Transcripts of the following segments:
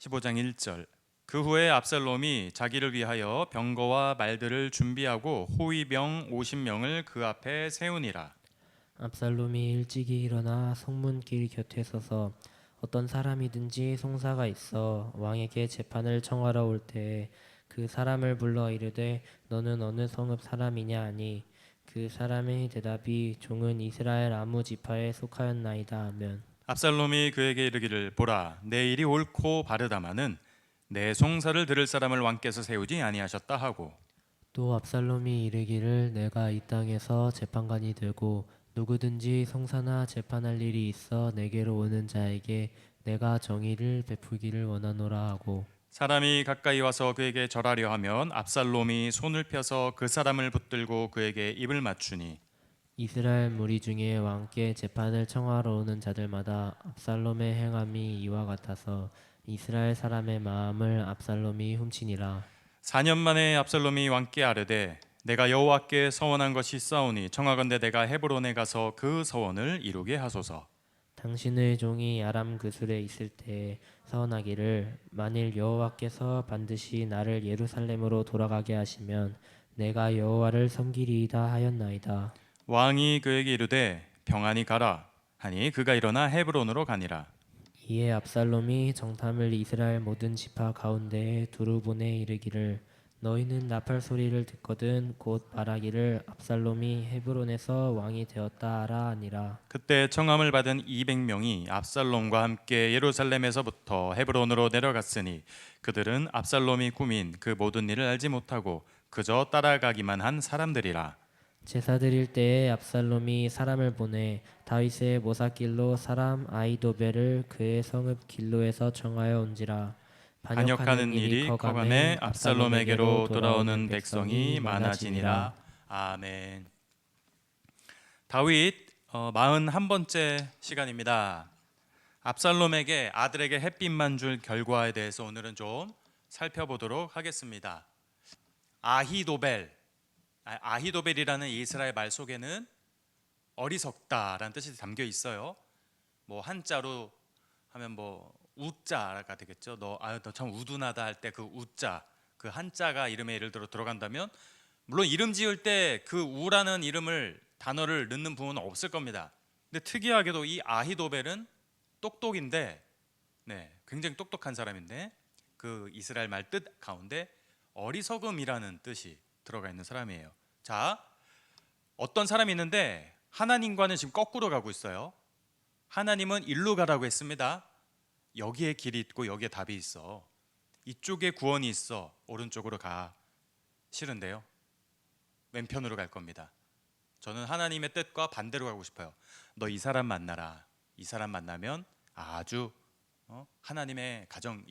15장 1절. 그 후에 압살롬이 자기를 위하여 병거와 말들을 준비하고 호위병 50명을 그 앞에 세우니라. 압살롬이 일찍이 일어나 성문길 곁에 서서 어떤 사람이든지 송사가 있어 왕에게 재판을 청하러 올 때에 그 사람을 불러 이르되 너는 어느 성읍 사람이냐 하니 그 사람의 대답이 종은 이스라엘 아무 지파에 속하였나이다 하면 압살롬이 그에게 이르기를 보라 내 일이 옳고 바르다마는 내 송사를 들을 사람을 왕께서 세우지 아니하셨다 하고 또 압살롬이 이르기를 내가 이 땅에서 재판관이 되고 누구든지 송사나 재판할 일이 있어 내게로 오는 자에게 내가 정의를 베풀기를 원하노라 하고 사람이 가까이 와서 그에게 절하려 하면 압살롬이 손을 펴서 그 사람을 붙들고 그에게 입을 맞추니 이스라엘 무리 중에 왕께 재판을 청하러 오는 자들마다 압살롬의 행함이 이와 같아서 이스라엘 사람의 마음을 압살롬이 훔치니라. 4년 만에 압살롬이 왕께 아뢰되 내가 여호와께 서원한 것이 있사오니 청하건대 내가 헤브론에 가서 그 서원을 이루게 하소서. 당신의 종이 아람 그술에 있을 때에 서원하기를 만일 여호와께서 반드시 나를 예루살렘으로 돌아가게 하시면 내가 여호와를 섬기리이다 하였나이다. 왕이 그에게 이르되 평안히 가라 하니 그가 일어나 헤브론으로 가니라. 이에 압살롬이 정탐을 이스라엘 모든 지파 가운데에 두루 보내 이르기를 너희는 나팔 소리를 듣거든 곧 말하기를 압살롬이 헤브론에서 왕이 되었다 하라 하니라. 그때 청함을 받은 200명이 압살롬과 함께 예루살렘에서부터 헤브론으로 내려갔으니 그들은 압살롬이 꾸민 그 모든 일을 알지 못하고 그저 따라가기만 한 사람들이라. 제사 드릴 때에 압살롬이 사람을 보내 다윗의 모사길로 사람 아히도벨을 그의 성읍 길로에서 청하여 온지라. 반역하는 일이 커가매 압살롬에게로 돌아오는 백성이 많아지니라. 아멘. 다윗 41번째 시간입니다. 압살롬에게 아들에게 햇빛만 줄 결과에 대해서 오늘은 좀 살펴보도록 하겠습니다. 아히도벨이라는 이스라엘 말 속에는 어리석다라는 뜻이 담겨 있어요. 뭐 한자로 하면 뭐 우자가 되겠죠. 너 참 우둔하다 할 때 그 우자, 그 한자가 이름에 예를 들어 들어간다면 물론 이름 지을 때 그 우라는 이름을 단어를 넣는 부분은 없을 겁니다. 근데 특이하게도 이 아히도벨은 똑똑인데, 굉장히 똑똑한 사람인데 그 이스라엘 말 뜻 가운데 어리석음이라는 뜻이 들어가 있는 사람이에요. 자, 어떤 사람이 있는데 하나님과는 지금 거꾸로 가고 있어요. 하나님은 일로 가라고 했습니다. 여기에 길이 있고 여기에 답이 있어. 이쪽에 구원이 있어. 오른쪽으로 가. 싫은데요. 왼편으로 갈 겁니다. 저는 하나님의 뜻과 반대로 가고 싶어요. 너 이 사람 만나라. 이 사람 만나면 아주 하나님의 가정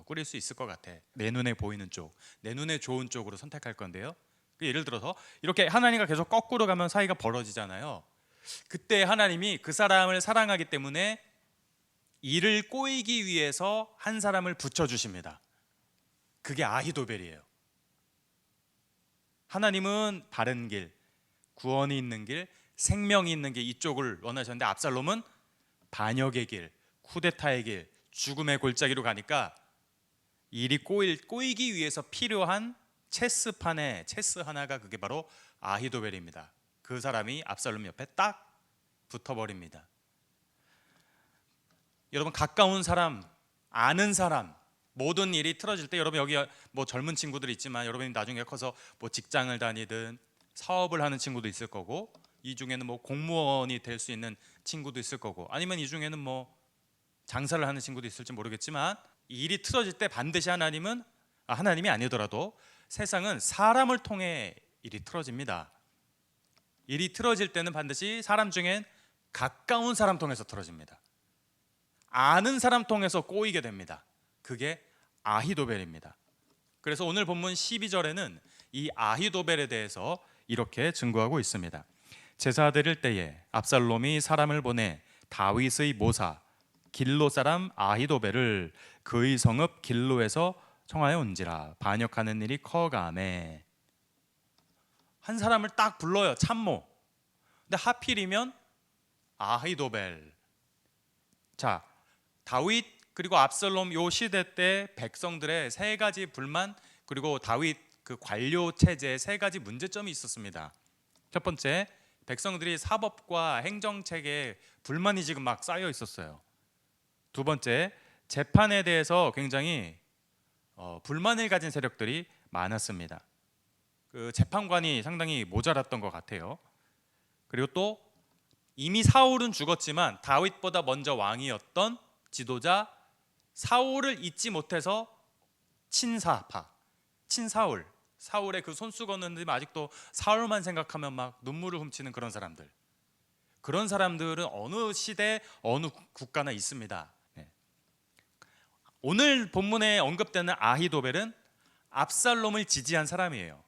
꾸릴 수 있을 것 같아. 내 눈에 보이는 쪽, 내 눈에 좋은 쪽으로 선택할 건데요. 예를 들어서 이렇게 하나님과 계속 거꾸로 가면 사이가 벌어지잖아요. 그때 하나님이 그 사람을 사랑하기 때문에 이를 꼬이기 위해서 한 사람을 붙여주십니다. 그게 아히도벨이에요. 하나님은 바른 길, 구원이 있는 길, 생명이 있는 길 이쪽을 원하셨는데 압살롬은 반역의 길, 쿠데타의 길, 죽음의 골짜기로 가니까 일이 꼬이기 위해서 필요한 체스판의 체스 하나가 그게 바로 아히도벨입니다. 그 사람이 압살롬 옆에 딱 붙어버립니다. 여러분 가까운 사람, 아는 사람, 모든 일이 틀어질 때 여러분 여기 뭐 젊은 친구들 있지만 여러분이 나중에 커서 뭐 직장을 다니든 사업을 하는 친구도 있을 거고 이 중에는 뭐 공무원이 될 수 있는 친구도 있을 거고 아니면 이 중에는 뭐 장사를 하는 친구도 있을지 모르겠지만 이 일이 틀어질 때 반드시 하나님이 아니더라도 세상은 사람을 통해 일이 틀어집니다. 일이 틀어질 때는 반드시 사람 중엔 가까운 사람 통해서 틀어집니다. 아는 사람 통해서 꼬이게 됩니다. 그게 아히도벨입니다. 그래서 오늘 본문 12절에는 이 아히도벨에 대해서 이렇게 증거하고 있습니다. 제사 드릴 때에 압살롬이 사람을 보내 다윗의 모사 길로 사람 아히도벨을 그의 성읍 길로에서 청하여 온지라. 반역하는 일이 커가매. 한 사람을 딱 불러요. 참모. 근데 하필이면 아히도벨. 자, 다윗 그리고 압살롬 요 시대 때 백성들의 세 가지 불만, 그리고 다윗 그 관료 체제에 세 가지 문제점이 있었습니다. 첫 번째, 백성들이 사법과 행정 체계에 불만이 지금 막 쌓여 있었어요. 두 번째, 재판에 대해서 굉장히 불만을 가진 세력들이 많았습니다. 그 재판관이 상당히 모자랐던 것 같아요. 그리고 또 이미 사울은 죽었지만 다윗보다 먼저 왕이었던 지도자 사울을 잊지 못해서 친사파, 친사울, 사울의 그 손수 걷는데 아직도 사울만 생각하면 막 눈물을 훔치는 그런 사람들. 그런 사람들은 어느 시대, 어느 국가나 있습니다. 네. 오늘 본문에 언급되는 아히도벨은 압살롬을 지지한 사람이에요.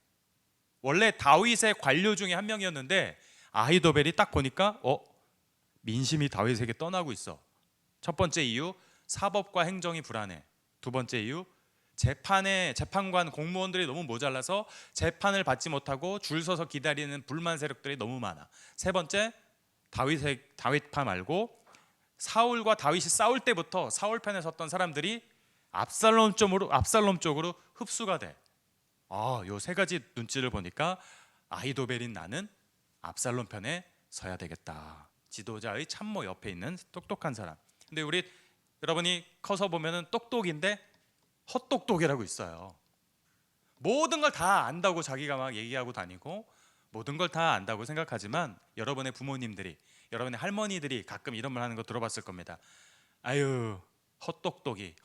원래 다윗의 관료 중에 한 명이었는데 아히도벨이 딱 보니까 민심이 다윗에게 떠나고 있어. 첫 번째 이유, 사법과 행정이 불안해. 두 번째 이유, 재판관 공무원들이 너무 모자라서 재판을 받지 못하고 줄 서서 기다리는 불만 세력들이 너무 많아. 세 번째, 다윗파 말고 사울과 다윗이 싸울 때부터 사울 편에 섰던 사람들이 압살롬 쪽으로 흡수가 돼. 요 세 가지 눈치를 보니까 아히도벨인 나는 압살롬 편에 서야 되겠다. 지도자의 참모 옆에 있는 똑똑한 사람. 근데 여러분이 커서 보면은 똑똑인데 헛똑똑이라고 있어요. 모든 걸 다 안다고 자기가 막 얘기하고 다니고 모든 걸 다 안다고 생각하지만 여러분의 부모님들이, 여러분의 할머니들이 가끔 이런 말 하는 거 들어봤을 겁니다. 아유, 헛똑똑이.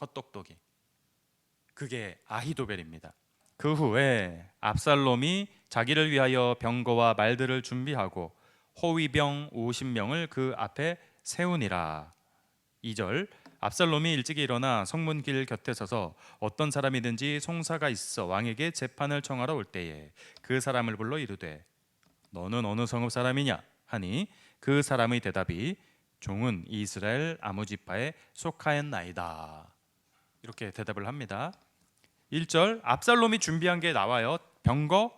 그게 아히도벨입니다. 그 후에 압살롬이 자기를 위하여 병거와 말들을 준비하고 호위병 50명을 그 앞에 세우니라. 2절, 압살롬이 일찍이 일어나 성문길 곁에 서서 어떤 사람이든지 송사가 있어 왕에게 재판을 청하러 올 때에 그 사람을 불러 이르되 너는 어느 성읍 사람이냐 하니 그 사람의 대답이 종은 이스라엘 아무 지파에 속하였나이다. 이렇게 대답을 합니다. 1절, 압살롬이 준비한 게 나와요. 병거,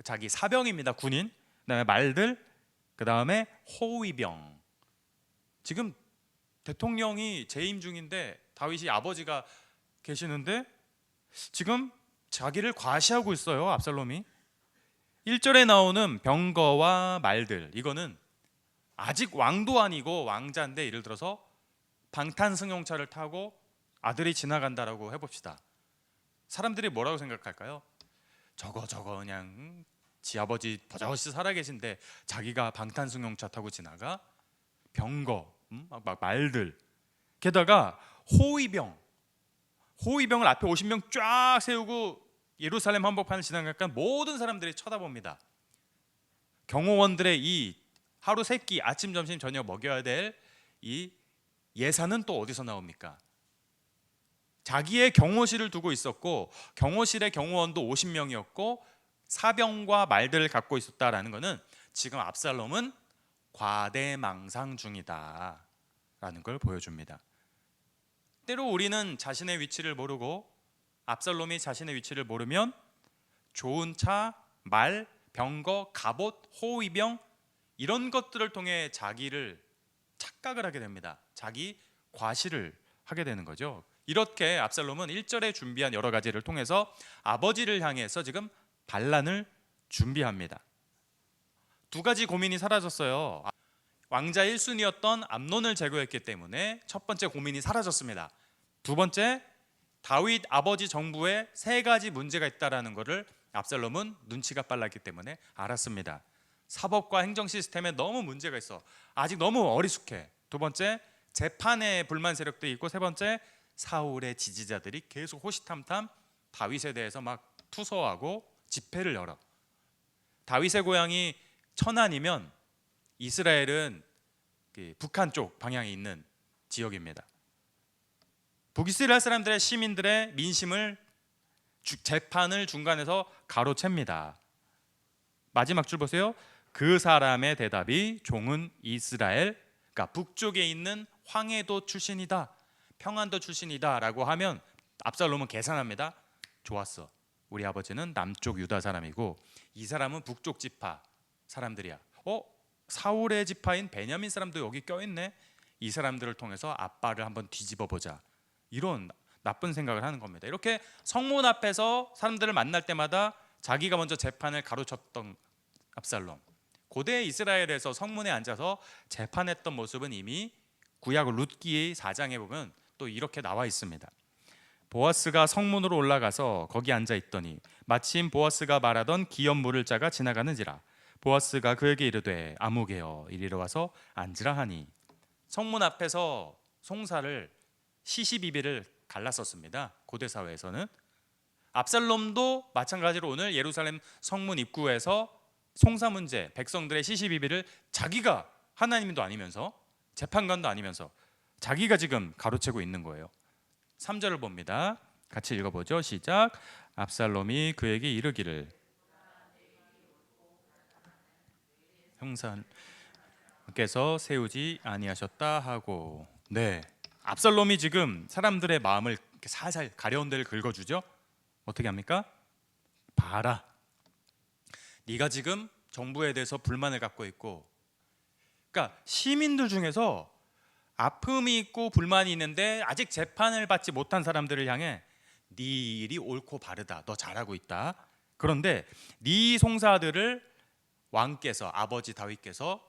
자기 사병입니다. 군인. 그다음에 말들, 그다음에 호위병. 지금 대통령이 재임 중인데 다윗이 아버지가 계시는데 지금 자기를 과시하고 있어요. 압살롬이. 1절에 나오는 병거와 말들, 이거는 아직 왕도 아니고 왕자인데 예를 들어서 방탄승용차를 타고 아들이 지나간다라고 해봅시다. 사람들이 뭐라고 생각할까요? 저거 그냥 지 아버지 버젓이 살아계신데 자기가 방탄승용차 타고 지나가? 병거, 막 말들, 게다가 호위병을 앞에 50명 쫙 세우고 예루살렘 한복판을 지나가니까 모든 사람들이 쳐다봅니다. 경호원들의 이 하루 세 끼 아침 점심 저녁 먹여야 될 이 예산은 또 어디서 나옵니까? 자기의 경호실을 두고 있었고 경호실의 경호원도 50명이었고 사병과 말들을 갖고 있었다라는 것은 지금 압살롬은 과대망상 중이다라는 걸 보여줍니다. 때로 우리는 자신의 위치를 모르고 압살롬이 자신의 위치를 모르면 좋은 차, 말, 병거, 갑옷, 호위병 이런 것들을 통해 자기를 착각을 하게 됩니다. 자기 과시를 하게 되는 거죠. 이렇게 압살롬은 1절에 준비한 여러 가지를 통해서 아버지를 향해서 지금 반란을 준비합니다. 두 가지 고민이 사라졌어요. 왕자 1순위였던 암논을 제거했기 때문에 첫 번째 고민이 사라졌습니다. 두 번째, 다윗 아버지 정부에 세 가지 문제가 있다라는 것을 압살롬은 눈치가 빨랐기 때문에 알았습니다. 사법과 행정 시스템에 너무 문제가 있어. 아직 너무 어리숙해. 두 번째, 재판에 불만 세력들이 있고, 세 번째, 사울의 지지자들이 계속 호시탐탐 다윗에 대해서 막 투서하고 집회를 열어. 다윗의 고향이 천안이면 이스라엘은 북한 쪽 방향에 있는 지역입니다. 북이스라엘 사람들의 시민들의 민심을 재판을 중간에서 가로챕니다. 마지막 줄 보세요. 그 사람의 대답이 종은 이스라엘, 그러니까 북쪽에 있는 황해도 출신이다, 평안도 출신이다 라고 하면 압살롬은 계산합니다. 좋았어, 우리 아버지는 남쪽 유다 사람이고 이 사람은 북쪽 지파 사람들이야. 사울의 지파인 베냐민 사람도 여기 껴있네. 이 사람들을 통해서 아빠를 한번 뒤집어 보자, 이런 나쁜 생각을 하는 겁니다. 이렇게 성문 앞에서 사람들을 만날 때마다 자기가 먼저 재판을 가로쳤던 압살롬, 고대 이스라엘에서 성문에 앉아서 재판했던 모습은 이미 구약 룻기 4장에 보면 또 이렇게 나와 있습니다. 보아스가 성문으로 올라가서 거기 앉아 있더니 마침 보아스가 말하던 기업 물을 자가 지나가는지라. 보아스가 그에게 이르되 아무개여 이리로 와서 앉으라 하니. 성문 앞에서 송사를 시시비비를 갈랐었습니다. 고대 사회에서는. 압살롬도 마찬가지로 오늘 예루살렘 성문 입구에서 송사 문제, 백성들의 시시비비를 자기가 하나님도 아니면서 재판관도 아니면서 자기가 지금 가로채고 있는 거예요. 3절을 봅니다. 같이 읽어보죠. 시작. 압살롬이 그에게 이르기를 형사께서 세우지 아니하셨다 하고. 네, 압살롬이 지금 사람들의 마음을 이렇게 살살 가려운 데를 긁어주죠. 어떻게 합니까? 봐라, 네가 지금 정부에 대해서 불만을 갖고 있고, 그러니까 시민들 중에서 아픔이 있고 불만이 있는데 아직 재판을 받지 못한 사람들을 향해 네 일이 옳고 바르다, 너 잘하고 있다. 그런데 네 송사들을 왕께서, 아버지 다윗께서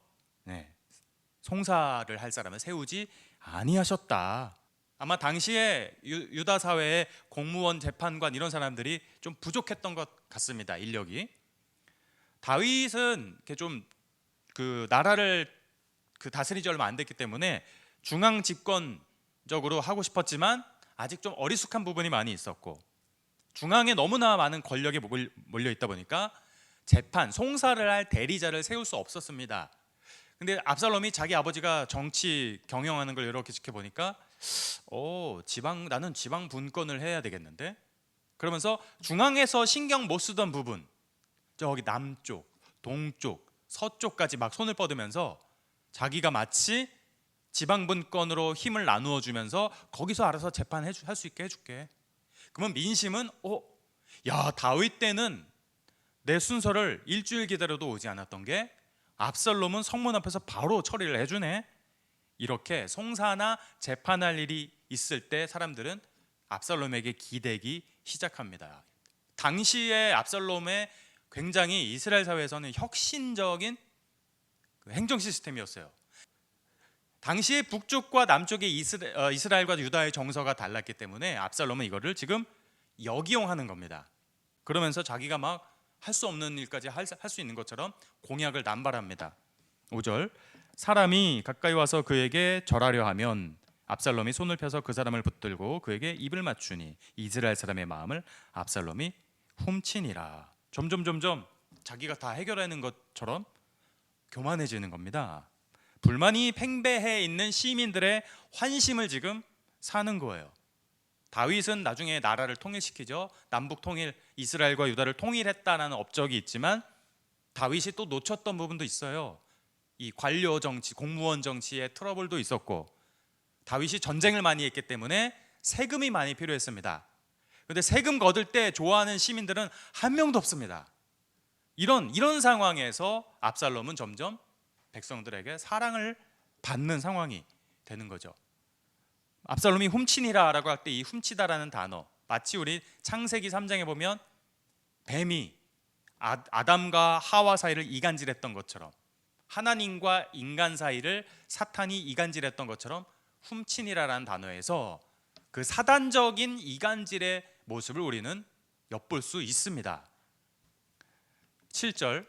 송사를 할 사람을 세우지 아니하셨다. 아마 당시에 유다 사회의 공무원, 재판관 이런 사람들이 좀 부족했던 것 같습니다. 인력이. 다윗은 이렇게 좀 그 나라를 다스린 지 얼마 안 됐기 때문에 중앙 집권적으로 하고 싶었지만 아직 좀 어리숙한 부분이 많이 있었고, 중앙에 너무나 많은 권력이 몰려 있다 보니까 재판, 송사를 할 대리자를 세울 수 없었습니다. 근데 압살롬이 자기 아버지가 정치 경영하는 걸 이렇게 지켜보니까 나는 지방 분권을 해야 되겠는데, 그러면서 중앙에서 신경 못 쓰던 부분, 저기 남쪽, 동쪽, 서쪽까지 막 손을 뻗으면서 자기가 마치 지방분권으로 힘을 나누어 주면서 거기서 알아서 재판할 수 있게 해줄게. 그러면 민심은 야, 다윗 때는 내 순서를 일주일 기다려도 오지 않았던 게 압살롬은 성문 앞에서 바로 처리를 해주네. 이렇게 송사나 재판할 일이 있을 때 사람들은 압살롬에게 기대기 시작합니다. 당시에 압살롬의 굉장히 이스라엘 사회에서는 혁신적인 행정 시스템이었어요. 당시에 북쪽과 남쪽의 이스라엘과 유다의 정서가 달랐기 때문에 압살롬은 이거를 지금 역이용하는 겁니다. 그러면서 자기가 막 할 수 없는 일까지 할 수 있는 것처럼 공약을 남발합니다. 5절. 사람이 가까이 와서 그에게 절하려 하면 압살롬이 손을 펴서 그 사람을 붙들고 그에게 입을 맞추니 이스라엘 사람의 마음을 압살롬이 훔치니라. 점점 자기가 다 해결하는 것처럼 교만해지는 겁니다. 불만이 팽배해 있는 시민들의 환심을 지금 사는 거예요. 다윗은 나중에 나라를 통일시키죠. 남북 통일, 이스라엘과 유다를 통일했다는 업적이 있지만 다윗이 또 놓쳤던 부분도 있어요. 이 관료 정치, 공무원 정치의 트러블도 있었고, 다윗이 전쟁을 많이 했기 때문에 세금이 많이 필요했습니다. 그런데 세금 거둘 때 좋아하는 시민들은 한 명도 없습니다. 이런 상황에서 압살롬은 점점 백성들에게 사랑을 받는 상황이 되는 거죠. 압살롬이 훔치니라라고 할 때 이 훔치다라는 단어, 마치 우리 창세기 3장에 보면 뱀이 아담과 하와 사이를 이간질했던 것처럼, 하나님과 인간 사이를 사탄이 이간질했던 것처럼 훔치니라라는 단어에서 그 사단적인 이간질의 모습을 우리는 엿볼 수 있습니다. 7절.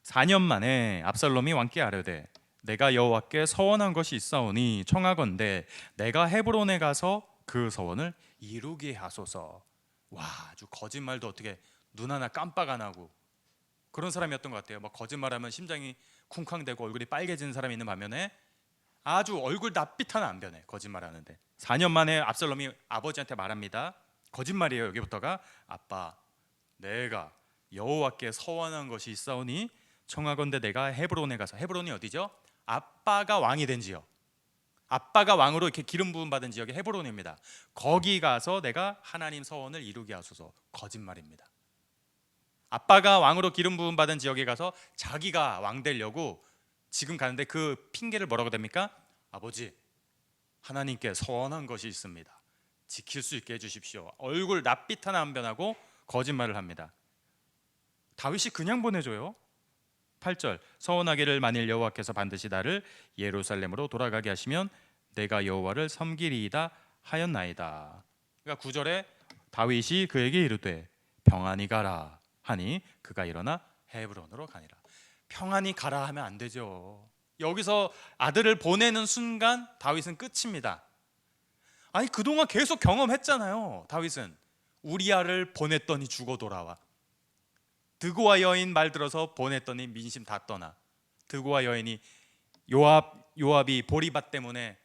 4년 만에 압살롬이 왕께 아뢰되 내가 여호와께 서원한 것이 있사오니 청하건대 내가 헤브론에 가서 그 서원을 이루게 하소서. 와, 아주 거짓말도 어떻게 눈 하나 깜빡 안 하고 그런 사람이었던 것 같아요. 막 거짓말하면 심장이 쿵쾅대고 얼굴이 빨개지는 사람이 있는 반면에 아주 얼굴 낯빛 하나 안 변해, 거짓말하는데. 4년 만에 압살롬이 아버지한테 말합니다. 거짓말이에요. 여기부터가 아빠, 내가 여호와께 서원한 것이 있사오니 청하건대 내가 헤브론에 가서, 헤브론이 어디죠? 아빠가 왕이 된 지역, 아빠가 왕으로 이렇게 기름 부음 받은 지역이 헤브론입니다. 거기 가서 내가 하나님 서원을 이루게 하소서. 거짓말입니다. 아빠가 왕으로 기름 부음 받은 지역에 가서 자기가 왕 되려고 지금 가는데 그 핑계를 뭐라고 됩니까? 아버지, 하나님께 서원한 것이 있습니다. 지킬 수 있게 해주십시오. 얼굴 낯빛 하나 안 변하고 거짓말을 합니다. 다윗이 그냥 보내줘요. 8절, 서원하기를 만일 여호와께서 반드시 나를 예루살렘으로 돌아가게 하시면 내가 여호와를 섬기리이다 하였나이다. 그러니까 9절에 다윗이 그에게 이르되 평안히 가라 하니 그가 일어나 헤브론으로 가니라. 평안히 가라 하면 안 되죠. 여기서 아들을 보내는 순간 다윗은 끝입니다. 아니 그동안 계속 경험했잖아요. 다윗은 우리아를 보냈더니 죽어 돌아와, 드고와 여인 말 들어서 보냈더니 민심 다 떠나, 드고와 여인이 요압이 보리밭 때문에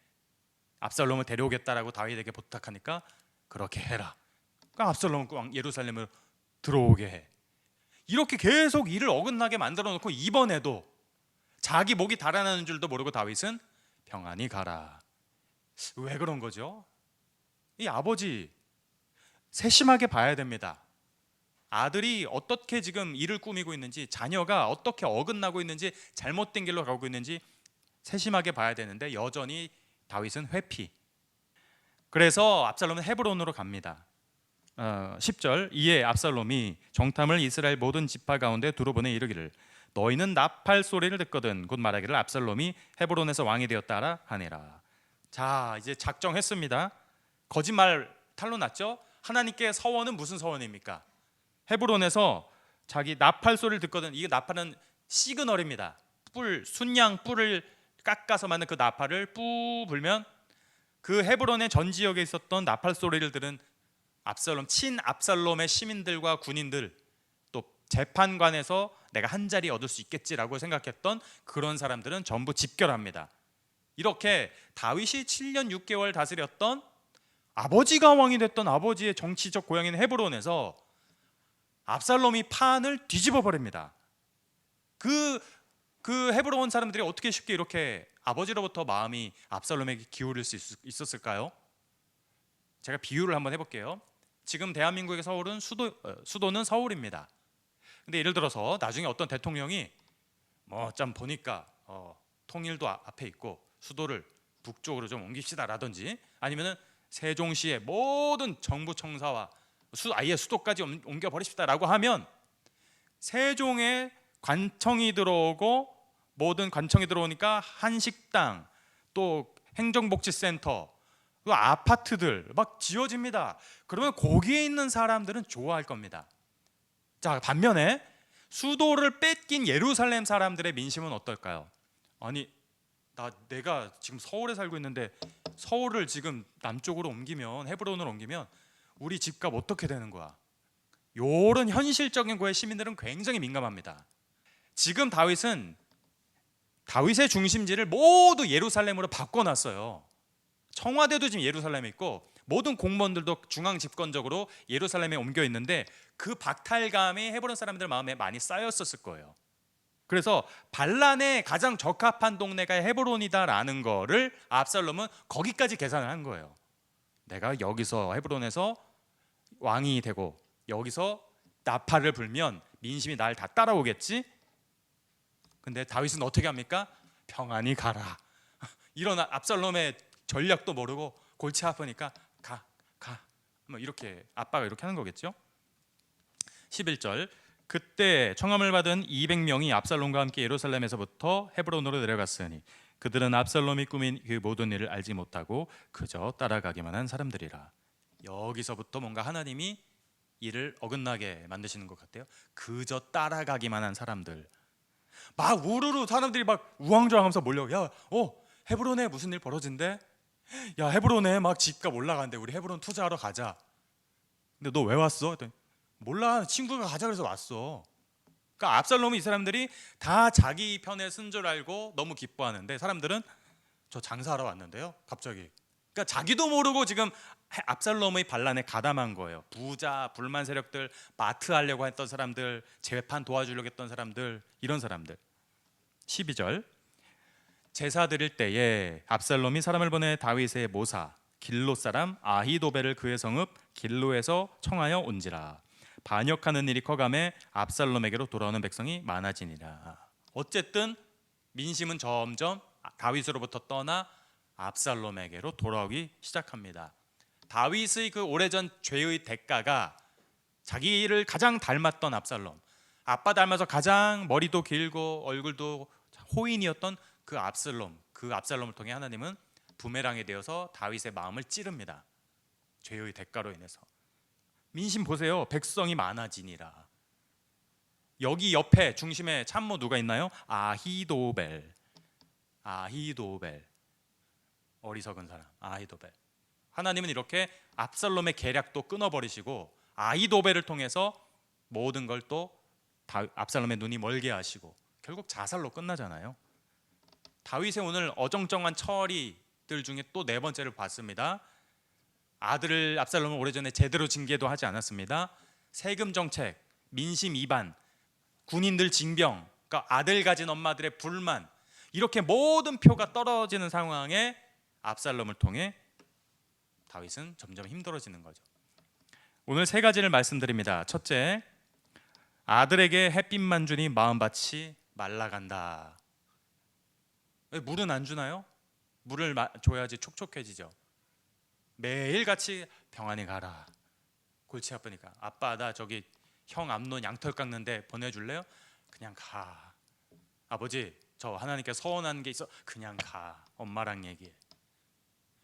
압살롬을 데려오겠다라고 다윗에게 부탁하니까 그렇게 해라. 그러니까 압살롬을 예루살렘으로 들어오게 해. 이렇게 계속 일을 어긋나게 만들어 놓고 이번에도 자기 목이 달아나는 줄도 모르고 다윗은 평안히 가라. 왜 그런 거죠? 이 아버지 세심하게 봐야 됩니다. 아들이 어떻게 지금 일을 꾸미고 있는지, 자녀가 어떻게 어긋나고 있는지, 잘못된 길로 가고 있는지 세심하게 봐야 되는데 여전히 다윗은 회피. 그래서 압살롬은 헤브론으로 갑니다. 10절, 이에 압살롬이 정탐을 이스라엘 모든 지파 가운데 두루 보내 이르기를 너희는 나팔 소리를 듣거든 곧 말하기를 압살롬이 헤브론에서 왕이 되었다라 하니라. 자, 이제 작정했습니다. 거짓말 탄로 났죠. 하나님께 서원은 무슨 서원입니까? 헤브론에서 자기 나팔 소리를 듣거든. 이게 나팔은 시그널입니다. 순양 뿔을 깎아서 만든 그 나팔을 뿌 불면 그 헤브론의 전 지역에 있었던 나팔 소리를 들은 압살롬, 친 압살롬의 시민들과 군인들, 또 재판관에서 내가 한 자리 얻을 수 있겠지라고 생각했던 그런 사람들은 전부 집결합니다. 이렇게 다윗이 7년 6개월 다스렸던, 아버지가 왕이 됐던 아버지의 정치적 고향인 헤브론에서 압살롬이 판을 뒤집어 버립니다. 그 헤브론 사람들이 어떻게 쉽게 이렇게 아버지로부터 마음이 압살롬에게 기울일 수 있었을까요? 제가 비유를 한번 해볼게요. 지금 대한민국의 서울은 수도는 서울입니다. 근데 예를 들어서 나중에 어떤 대통령이 좀 보니까 통일도 앞에 있고 수도를 북쪽으로 좀 옮깁시다라든지, 아니면은 세종시의 모든 정부 청사와 아예 수도까지 옮겨버립시다라고 하면 세종에 관청이 들어오고, 모든 관청이 들어오니까 한식당, 또 행정복지센터, 그 아파트들 막 지어집니다. 그러면 거기에 있는 사람들은 좋아할 겁니다. 자, 반면에 수도를 뺏긴 예루살렘 사람들의 민심은 어떨까요? 아니, 내가 지금 서울에 살고 있는데 서울을 지금 남쪽으로 옮기면, 헤브론으로 옮기면 우리 집값 어떻게 되는 거야? 요런 현실적인 거에 시민들은 굉장히 민감합니다. 지금 다윗은 다윗의 중심지를 모두 예루살렘으로 바꿔놨어요. 청와대도 지금 예루살렘에 있고 모든 공무원들도 중앙 집권적으로 예루살렘에 옮겨 있는데 그 박탈감이 헤브론 사람들 마음에 많이 쌓였었을 거예요. 그래서 반란에 가장 적합한 동네가 헤브론이다라는 거를 압살롬은 거기까지 계산을 한 거예요. 내가 여기서 헤브론에서 왕이 되고 여기서 나팔을 불면 민심이 날 다 따라오겠지. 근데 다윗은 어떻게 합니까? 평안히 가라. 이런 압살롬의 전략도 모르고 골치 아프니까 가. 뭐 이렇게 아빠가 이렇게 하는 거겠죠. 11절, 그때 청함을 받은 200명이 압살롬과 함께 예루살렘에서부터 헤브론으로 내려갔으니 그들은 압살롬이 꾸민 그 모든 일을 알지 못하고 그저 따라가기만 한 사람들이라. 여기서부터 뭔가 하나님이 일을 어긋나게 만드시는 것 같아요. 그저 따라가기만 한 사람들. 막 우르르 사람들이 막 우왕좌왕하면서 몰려. 헤브론에 무슨 일 벌어진대? 야, 헤브론에 막 집값 올라간대. 우리 헤브론 투자하러 가자. 근데 너 왜 왔어? 했더니 몰라, 친구가 가자 그래서 왔어. 그러니까 압살롬이 이 사람들이 다 자기 편에 쓴 줄 알고 너무 기뻐하는데 사람들은 저 장사하러 왔는데요 갑자기. 그러니까 자기도 모르고 지금 압살롬의 반란에 가담한 거예요. 부자, 불만 세력들, 마트 하려고 했던 사람들, 재판 도와주려고 했던 사람들, 이런 사람들. 12절, 제사 드릴 때에 압살롬이 사람을 보내 다윗의 모사 길로 사람 아히도벨을 그의 성읍 길로에서 청하여 온지라. 반역하는 일이 커감에 압살롬에게로 돌아오는 백성이 많아지니라. 어쨌든 민심은 점점 다윗으로부터 떠나 압살롬에게로 돌아오기 시작합니다. 다윗의 그 오래전 죄의 대가가 자기를 가장 닮았던 압살롬, 아빠 닮아서 가장 머리도 길고 얼굴도 호인이었던 그 압살롬을 통해 하나님은 부메랑이 되어서 다윗의 마음을 찌릅니다. 죄의 대가로 인해서. 민심 보세요. 백성이 많아지니라. 여기 옆에 중심에 참모 누가 있나요? 아히도벨. 어리석은 사람 아히도벨. 하나님은 이렇게 압살롬의 계략도 끊어버리시고 아히도벨을 통해서 모든 걸 또 압살롬의 눈이 멀게 하시고 결국 자살로 끝나잖아요. 다윗의 오늘 어정쩡한 처리들 중에 또 네 번째를 봤습니다. 아들을 압살롬을 오래전에 제대로 징계도 하지 않았습니다. 세금 정책, 민심 이반, 군인들 징병, 그러니까 아들 가진 엄마들의 불만, 이렇게 모든 표가 떨어지는 상황에 압살롬을 통해 다윗은 점점 힘들어지는 거죠. 오늘 세 가지를 말씀드립니다. 첫째, 아들에게 햇빛만 주니 마음밭이 말라간다. 왜 물은 안 주나요? 물을 줘야지 촉촉해지죠. 매일같이 병안히 가라. 골치 아프니까 아빠 나 저기 형 암론 양털 깎는데 보내줄래요? 그냥 가. 아버지 저 하나님께 서원한 게 있어. 그냥 가. 엄마랑 얘기해.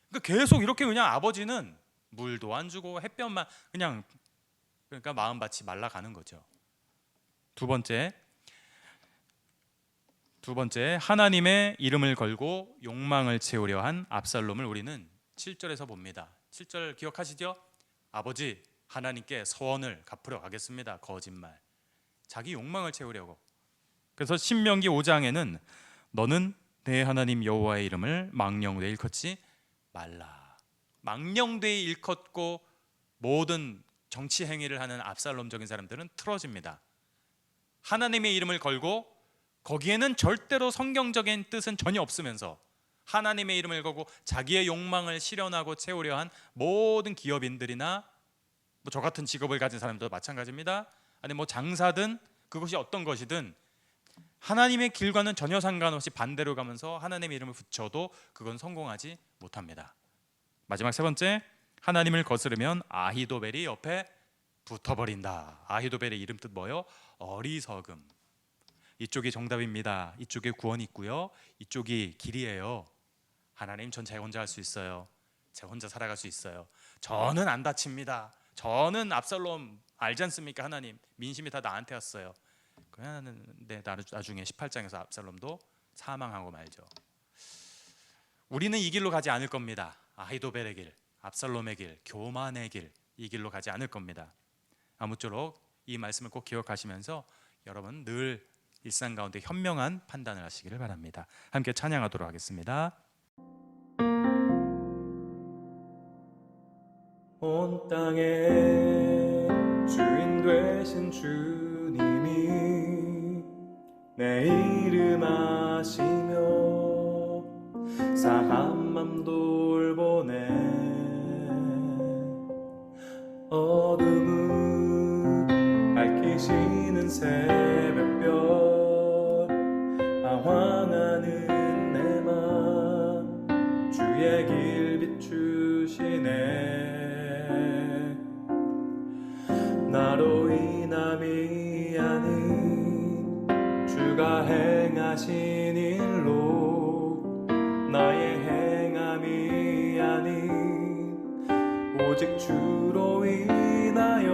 그러니까 계속 이렇게 그냥 아버지는 물도 안 주고 햇볕만 그냥, 그러니까 마음밭이 말라가는 거죠. 두 번째, 하나님의 이름을 걸고 욕망을 채우려 한 압살롬을 우리는 7절에서 봅니다. 7절 기억하시죠? 아버지 하나님께 서원을 갚으러 가겠습니다. 거짓말. 자기 욕망을 채우려고. 그래서 신명기 5장에는 너는 내 하나님 여호와의 이름을 망령되이 일컫지 말라. 망령되이 일컫고 모든 정치 행위를 하는 압살롬적인 사람들은 틀어집니다. 하나님의 이름을 걸고 거기에는 절대로 성경적인 뜻은 전혀 없으면서 하나님의 이름을 걸고 자기의 욕망을 실현하고 채우려 한 모든 기업인들이나 뭐 저 같은 직업을 가진 사람도 마찬가지입니다. 아니 뭐 장사든 그것이 어떤 것이든 하나님의 길과는 전혀 상관없이 반대로 가면서 하나님의 이름을 붙여도 그건 성공하지 못합니다. 마지막 세 번째, 하나님을 거스르면 아히도벨이 옆에 붙어버린다. 아히도벨의 이름 뜻 뭐요? 어리석음. 이쪽이 정답입니다. 이쪽에 구원이 있고요. 이쪽이 길이에요. 하나님 전 제 혼자 할 수 있어요. 제 혼자 살아갈 수 있어요. 저는 안 다칩니다. 저는 압살롬 알지 않습니까? 하나님 민심이 다 나한테 왔어요. 그런데 나중에 18장에서 압살롬도 사망하고 말죠. 우리는 이 길로 가지 않을 겁니다. 아히도벨의 길, 압살롬의 길, 교만의 길, 이 길로 가지 않을 겁니다. 아무쪼록 이 말씀을 꼭 기억하시면서 여러분 늘 일상 가운데 현명한 판단을 하시기를 바랍니다. 함께 찬양하도록 하겠습니다. 온 땅의 주인 되신 주님이 내 이름 아시며 상한 맘 돌보네. 어둠을 밝히시는 새벽별 방황하는 내 맘 주의 길 비추시네. 나로 인함이 아닌 주가 행하신 일로 나의 행함이 아닌 오직 주로 인하여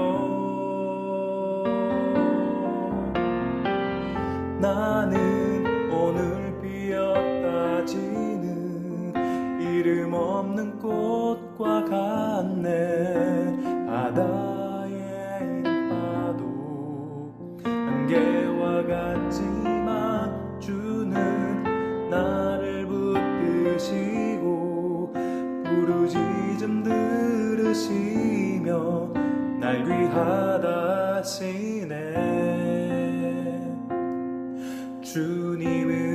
나는 오늘 피었다 지는 이름 없는 꽃과 같네. 바다의 이름파도 안개와 같지만 주는 나를 붙드시고 부르짖음 들으시며 날 귀하다 하시네. 주님은